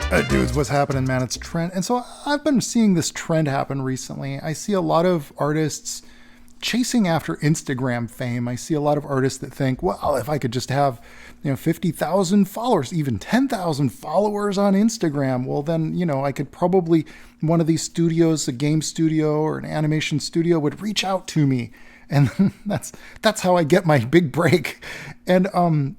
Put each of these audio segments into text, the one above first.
Dudes, what's happening, man? It's Trent. And so I've been seeing this trend happen recently. I see a lot of artists chasing after Instagram fame. I see a lot of artists that think, well, if I could just have, 50,000 followers, even 10,000 followers on Instagram, well, then, I could probably, one of these studios, a game studio or an animation studio would reach out to me. And that's how I get my big break. And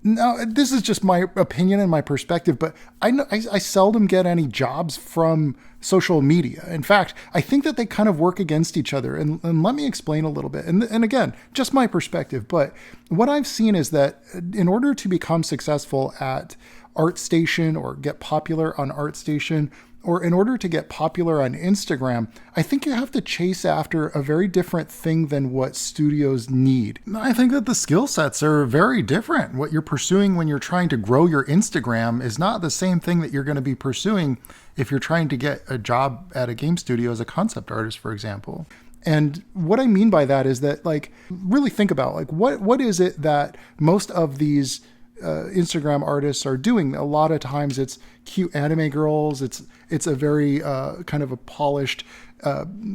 now this is just my opinion and my perspective, but I seldom get any jobs from social media. In fact, I think that they kind of work against each other. And let me explain a little bit. And again, just my perspective. But what I've seen is that in order to become successful at ArtStation or get popular on ArtStation, or in order to get popular on Instagram, I think you have to chase after a very different thing than what studios need. I think that the skill sets are very different. What you're pursuing when you're trying to grow your Instagram is not the same thing that you're going to be pursuing if you're trying to get a job at a game studio as a concept artist, for example. And what I mean by that is that, really think about, what is it that most of these Instagram artists are doing? A lot of times it's cute anime girls. It's a very kind of a polished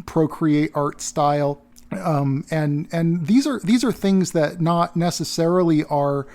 Procreate art style, and these are things that not necessarily are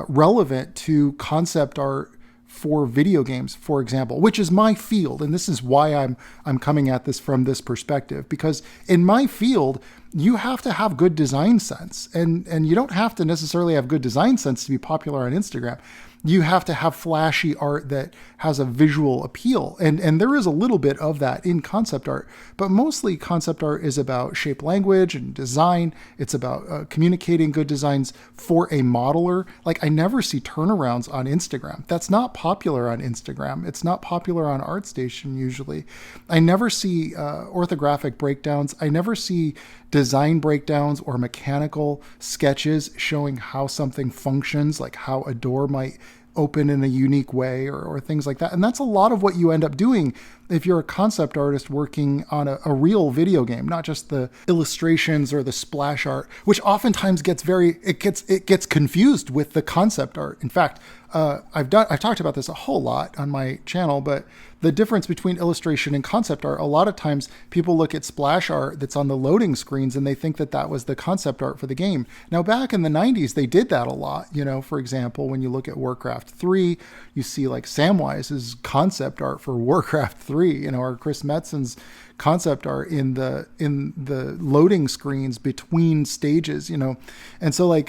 relevant to concept art for video games, for example, which is my field. And this is why I'm coming at this from this perspective, because in my field, you have to have good design sense, and you don't have to necessarily have good design sense to be popular on Instagram. You have to have flashy art that has a visual appeal. And there is a little bit of that in concept art, but mostly concept art is about shape language and design. It's about communicating good designs for a modeler. I never see turnarounds on Instagram. That's not popular on Instagram. It's not popular on ArtStation usually. I never see orthographic breakdowns. I never see design breakdowns or mechanical sketches showing how something functions, like how a door might open in a unique way or things like that. And that's a lot of what you end up doing if you're a concept artist working on a real video game, not just the illustrations or the splash art, which oftentimes gets confused with the concept art. In fact, I've talked about this a whole lot on my channel, but the difference between illustration and concept art, a lot of times people look at splash art that's on the loading screens and they think that was the concept art for the game. Now, back in the 90s, they did that a lot. For example, when you look at Warcraft 3, you see Samwise's concept art for Warcraft 3, or Chris Metzen's concept art in the loading screens between stages, and so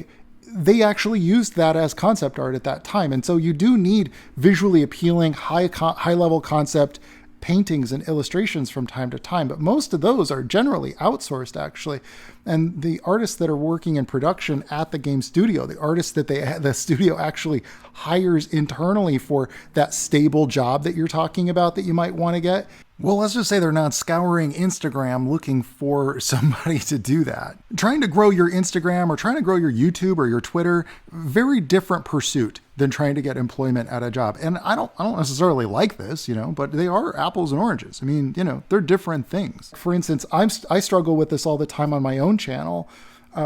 they actually used that as concept art at that time. And so you do need visually appealing, high level concept paintings and illustrations from time to time, but most of those are generally outsourced, actually. And the artists that are working in production at the game studio, the artists that the studio actually hires internally for that stable job that you're talking about that you might want to get, well, let's just say they're not scouring Instagram looking for somebody to do that. Trying to grow your Instagram or trying to grow your YouTube or your Twitter, very different pursuit than trying to get employment at a job. And I don't necessarily like this, but they are apples and oranges. I mean, they're different things. For instance, I struggle with this all the time on my own channel.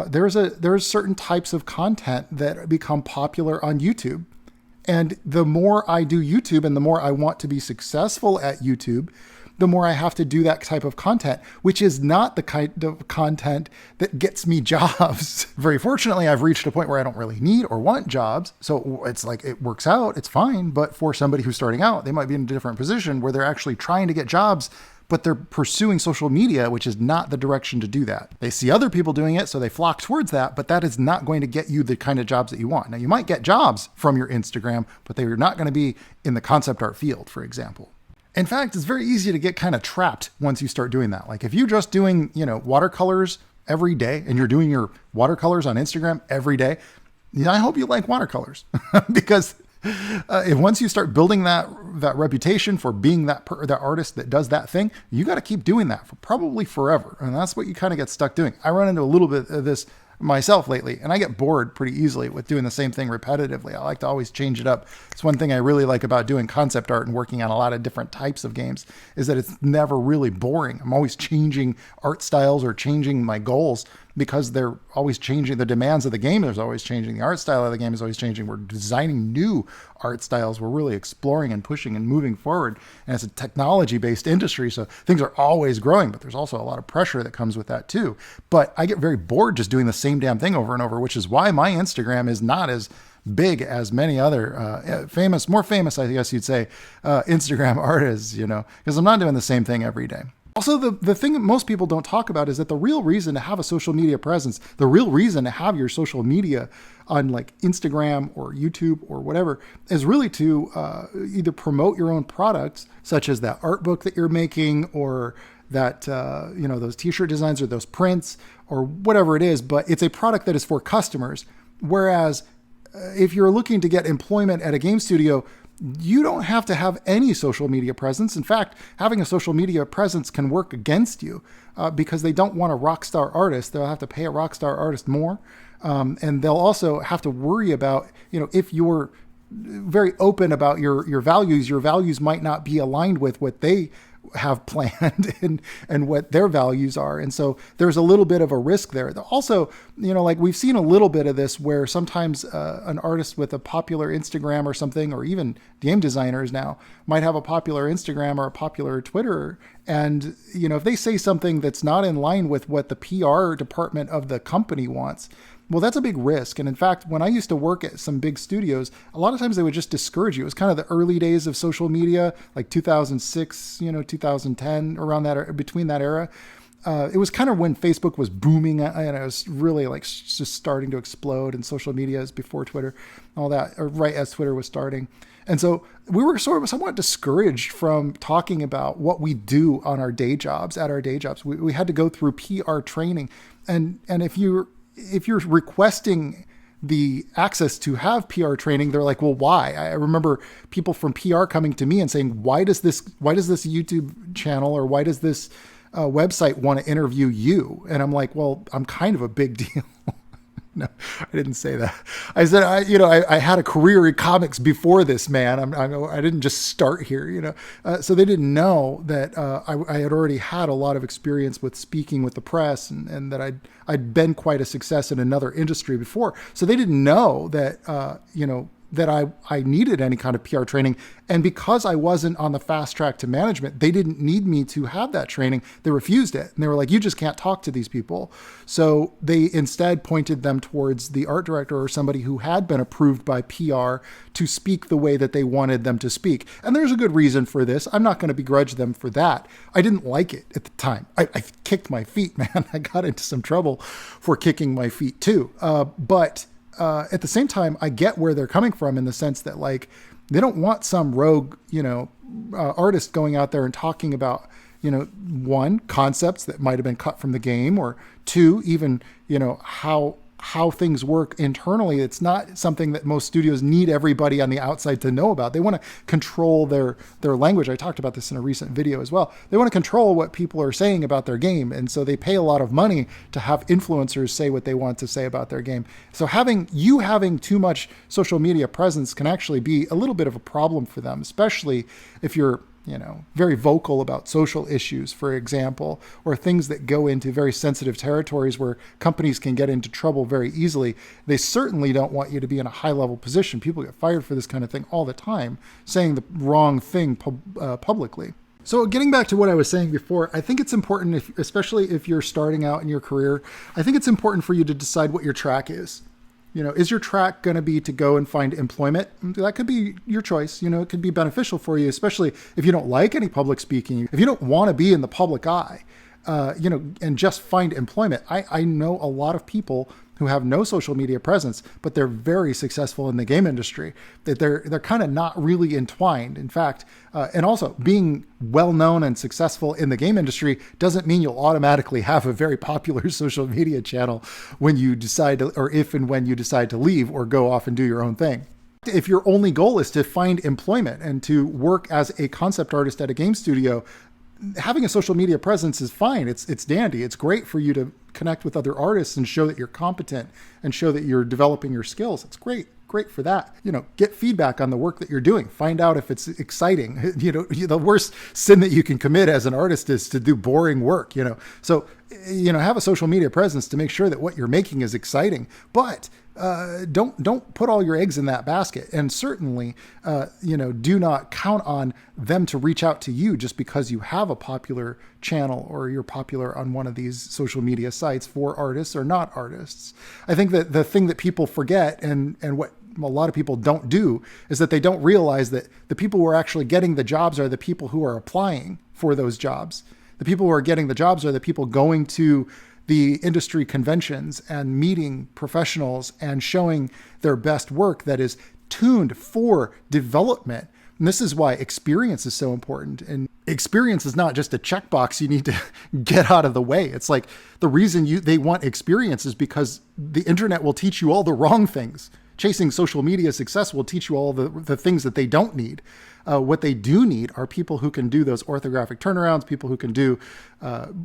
There's certain types of content that become popular on YouTube. And the more I do YouTube and the more I want to be successful at YouTube, the more I have to do that type of content, which is not the kind of content that gets me jobs. Very fortunately, I've reached a point where I don't really need or want jobs. So it's it works out, it's fine. But for somebody who's starting out, they might be in a different position where they're actually trying to get jobs, but they're pursuing social media, which is not the direction to do that. They see other people doing it, so they flock towards that, but that is not going to get you the kind of jobs that you want. Now, you might get jobs from your Instagram, but they're not going to be in the concept art field, for example. In fact, it's very easy to get kind of trapped once you start doing that. If you're just doing, watercolors every day and you're doing your watercolors on Instagram every day, I hope you like watercolors because if once you start building that reputation for being that artist that does that thing, you got to keep doing that for probably forever. And that's what you kind of get stuck doing. I run into a little bit of this myself lately, and I get bored pretty easily with doing the same thing repetitively. I like to always change it up. It's one thing I really like about doing concept art and working on a lot of different types of games is that it's never really boring. I'm always changing art styles or changing my goals because they're always changing. The demands of the game is always changing. The art style of the game is always changing. We're designing new art styles. We're really exploring and pushing and moving forward. And it's a technology-based industry, so things are always growing, but there's also a lot of pressure that comes with that too. But I get very bored just doing the same damn thing over and over, which is why my Instagram is not as big as many other more famous, I guess you'd say, Instagram artists, because I'm not doing the same thing every day. Also, the thing that most people don't talk about is that the real reason to have a social media presence, the real reason to have your social media on like Instagram or YouTube or whatever, is really to either promote your own products, such as that art book that you're making, or that, those t-shirt designs or those prints or whatever it is, but it's a product that is for customers. Whereas if you're looking to get employment at a game studio, you don't have to have any social media presence. In fact, having a social media presence can work against you because they don't want a rock star artist. They'll have to pay a rock star artist more. And they'll also have to worry about, if you're very open about your values might not be aligned with what they have planned and what their values are. And so there's a little bit of a risk there. Also, like we've seen a little bit of this where sometimes an artist with a popular Instagram or something, or even game designers now, might have a popular Instagram or a popular Twitter. And, if they say something that's not in line with what the PR department of the company wants, well, that's a big risk. And in fact, when I used to work at some big studios, a lot of times they would just discourage you. It was kind of the early days of social media, like 2006, 2010, around that, between that era. It was kind of when Facebook was booming, and it was really like just starting to explode, and social media is before Twitter, all that, or right as Twitter was starting. And so we were sort of somewhat discouraged from talking about what we do on our day jobs, at our day jobs. We had to go through PR training. And if you're requesting the access to have PR training, they're like, well, why? I remember people from PR coming to me and saying, why does this YouTube channel, or why does this website want to interview you? And I'm like, well, I'm kind of a big deal. No, I didn't say that. I said, I had a career in comics before this, man. I didn't just start here, So they didn't know that I had already had a lot of experience with speaking with the press, and that I'd been quite a success in another industry before. So they didn't know that, that I needed any kind of PR training. And because I wasn't on the fast track to management, they didn't need me to have that training. They refused it. And they were like, you just can't talk to these people. So they instead pointed them towards the art director or somebody who had been approved by PR to speak the way that they wanted them to speak. And there's a good reason for this. I'm not going to begrudge them for that. I didn't like it at the time. I kicked my feet, man. I got into some trouble for kicking my feet too. But at the same time, I get where they're coming from, in the sense that, like, they don't want some rogue, artist going out there and talking about, one, concepts that might have been cut from the game, or two, even, how things work internally. It's not something that most studios need everybody on the outside to know about. They want to control their language. I talked about this in a recent video as well. They want to control what people are saying about their game. And so they pay a lot of money to have influencers say what they want to say about their game. So having too much social media presence can actually be a little bit of a problem for them, especially if you're very vocal about social issues, for example, or things that go into very sensitive territories where companies can get into trouble very easily. They certainly don't want you to be in a high-level position. People get fired for this kind of thing all the time, saying the wrong thing publicly. So getting back to what I was saying before, I think it's important, especially if you're starting out in your career, I think it's important for you to decide what your track is. Is your track going to be to go and find employment? That could be your choice. It could be beneficial for you, especially if you don't like any public speaking, if you don't want to be in the public eye, and just find employment. I know a lot of people who have no social media presence, but they're very successful in the game industry. That they're kind of not really entwined. In fact, and also being well-known and successful in the game industry doesn't mean you'll automatically have a very popular social media channel when you decide to, or if and when you decide to leave or go off and do your own thing. If your only goal is to find employment and to work as a concept artist at a game studio, having a social media presence is fine. It's dandy. It's great for you to connect with other artists and show that you're competent and show that you're developing your skills. It's great great for that. Get feedback on the work that you're doing. Find out if it's exciting. The worst sin that you can commit as an artist is to do boring work, So, have a social media presence to make sure that what you're making is exciting, but don't put all your eggs in that basket. And certainly, do not count on them to reach out to you just because you have a popular channel or you're popular on one of these social media sites for artists or not artists. I think that the thing that people forget and what a lot of people don't do is that they don't realize that the people who are actually getting the jobs are the people who are applying for those jobs. The people who are getting the jobs are the people going to the industry conventions and meeting professionals and showing their best work that is tuned for development. And this is why experience is so important. And experience is not just a checkbox you need to get out of the way. It's like the reason they want experience is because the internet will teach you all the wrong things. Chasing social media success will teach you all the things that they don't need. What they do need are people who can do those orthographic turnarounds, people who can do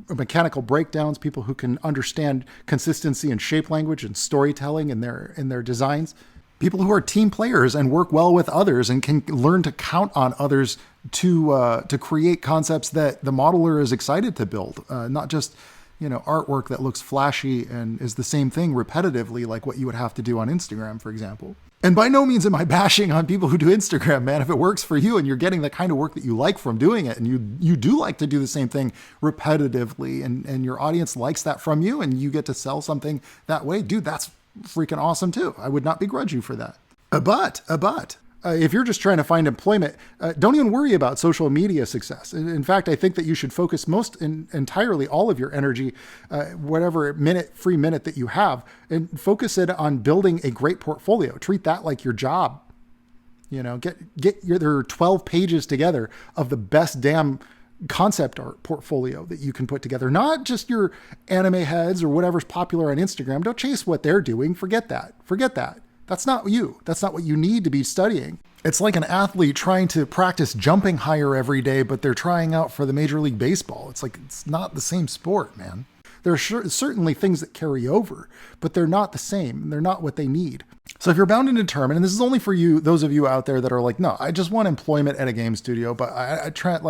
mechanical breakdowns, people who can understand consistency and shape language and storytelling in their designs, people who are team players and work well with others and can learn to count on others to create concepts that the modeler is excited to build, not just artwork that looks flashy and is the same thing repetitively, like what you would have to do on Instagram, for example. And by no means am I bashing on people who do Instagram, man. If it works for you and you're getting the kind of work that you like from doing it, and you do like to do the same thing repetitively, and your audience likes that from you, and you get to sell something that way, dude, that's freaking awesome too. I would not begrudge you for that. But if you're just trying to find employment, don't even worry about social media success. In fact, I think that you should focus entirely all of your energy, whatever free minute that you have, and focus it on building a great portfolio. Treat that like your job. Get your 12 pages together of the best damn concept art portfolio that you can put together, not just your anime heads or whatever's popular on Instagram. Don't chase what they're doing. Forget that. That's not you. That's not what you need to be studying. It's like an athlete trying to practice jumping higher every day, but they're trying out for the Major League Baseball. It's not the same sport, man. There are certainly things that carry over, but they're not the same. They're not what they need. So if you're bound and determined, and this is only for you, those of you out there that are like, no, I just want employment at a game studio, but Trent,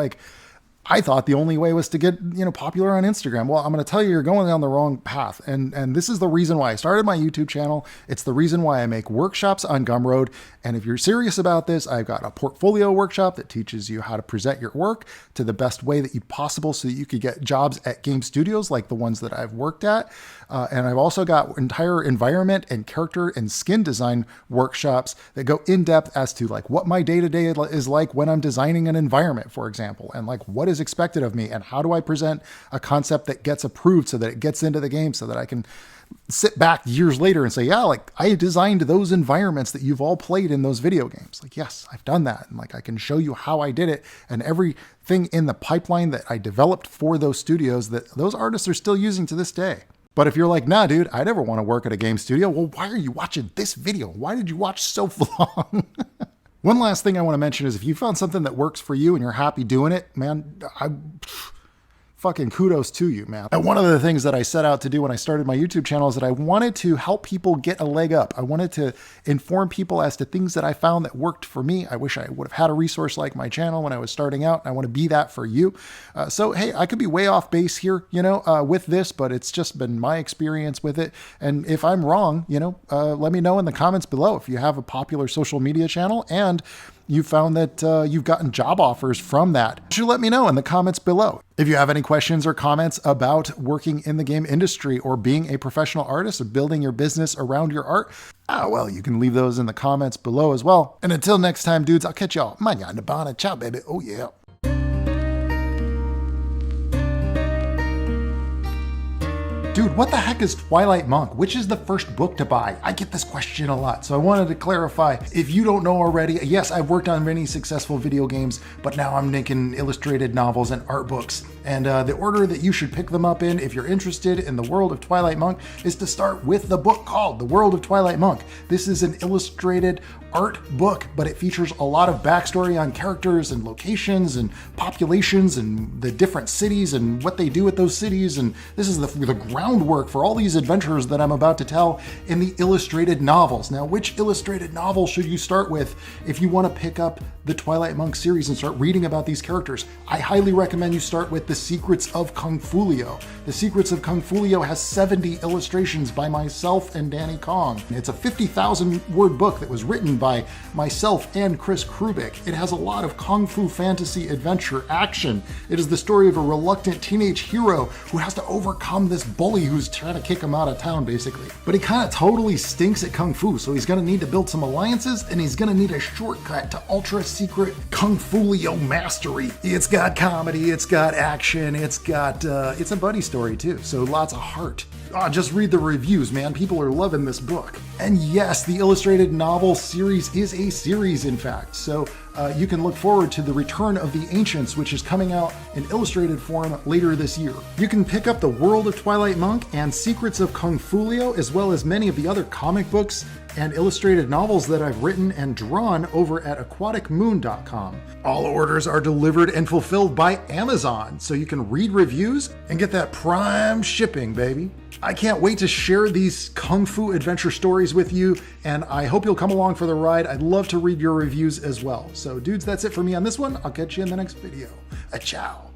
I thought the only way was to get, popular on Instagram. Well, I'm going to tell you, you're going down the wrong path. And this is the reason why I started my YouTube channel. It's the reason why I make workshops on Gumroad. And if you're serious about this, I've got a portfolio workshop that teaches you how to present your work to the best way that you possible so that you could get jobs at game studios like the ones that I've worked at. And I've also got entire environment and character and skin design workshops that go in depth as to what my day-to-day is like when I'm designing an environment, for example, and what is expected of me and how do I present a concept that gets approved so that it gets into the game so that I can sit back years later and say, yeah, I designed those environments that you've all played in those video games. Yes, I've done that. And I can show you how I did it and everything in the pipeline that I developed for those studios that those artists are still using to this day. But if you're like, nah, dude, I never want to work at a game studio. Well, why are you watching this video? Why did you watch so long? One last thing I want to mention is if you found something that works for you and you're happy doing it, man, fucking kudos to you, man. And one of the things that I set out to do when I started my YouTube channel is that I wanted to help people get a leg up. I wanted to inform people as to things that I found that worked for me. I wish I would have had a resource like my channel when I was starting out, and I want to be that for you. So, hey, I could be way off base here, with this, but it's just been my experience with it. And if I'm wrong, let me know in the comments below if you have a popular social media channel and you found that you've gotten job offers from that. You should let me know in the comments below. If you have any questions or comments about working in the game industry or being a professional artist or building your business around your art, well, you can leave those in the comments below as well. And until next time, dudes, I'll catch y'all. Mañana bana. Ciao, baby. Oh, yeah. Dude, what the heck is Twilight Monk? Which is the first book to buy? I get this question a lot, so I wanted to clarify. If you don't know already, yes, I've worked on many successful video games, but now I'm making illustrated novels and art books. And the order that you should pick them up in, if you're interested in the world of Twilight Monk, is to start with the book called The World of Twilight Monk. This is an illustrated art book, but it features a lot of backstory on characters and locations and populations and the different cities and what they do at those cities. And this is the groundwork for all these adventures that I'm about to tell in the illustrated novels. Now, which illustrated novel should you start with if you want to pick up the Twilight Monk series and start reading about these characters? I highly recommend you start with The Secrets of Kung Fulio. The Secrets of Kung Fulio has 70 illustrations by myself and Danny Kong. It's a 50,000 word book that was written by myself and Chris Krubik. It has a lot of Kung Fu fantasy adventure action. It is the story of a reluctant teenage hero who has to overcome this bully who's trying to kick him out of town, basically. But he kind of totally stinks at Kung Fu, so he's going to need to build some alliances, and he's going to need a shortcut to ultra secret Kung Fulio mastery. It's got comedy, it's got action, it's a buddy story too, so lots of heart. Just read the reviews, man. People are loving this book. And yes, the illustrated novel series is a series, in fact. So you can look forward to The Return of the Ancients, which is coming out in illustrated form later this year. You can pick up The World of Twilight Monk and Secrets of Kung Fulio, as well as many of the other comic books and illustrated novels that I've written and drawn over at aquaticmoon.com. All orders are delivered and fulfilled by Amazon, so you can read reviews and get that prime shipping, baby. I can't wait to share these Kung Fu adventure stories with you, and I hope you'll come along for the ride. I'd love to read your reviews as well. So dudes, that's it for me on this one. I'll catch you in the next video. Ciao.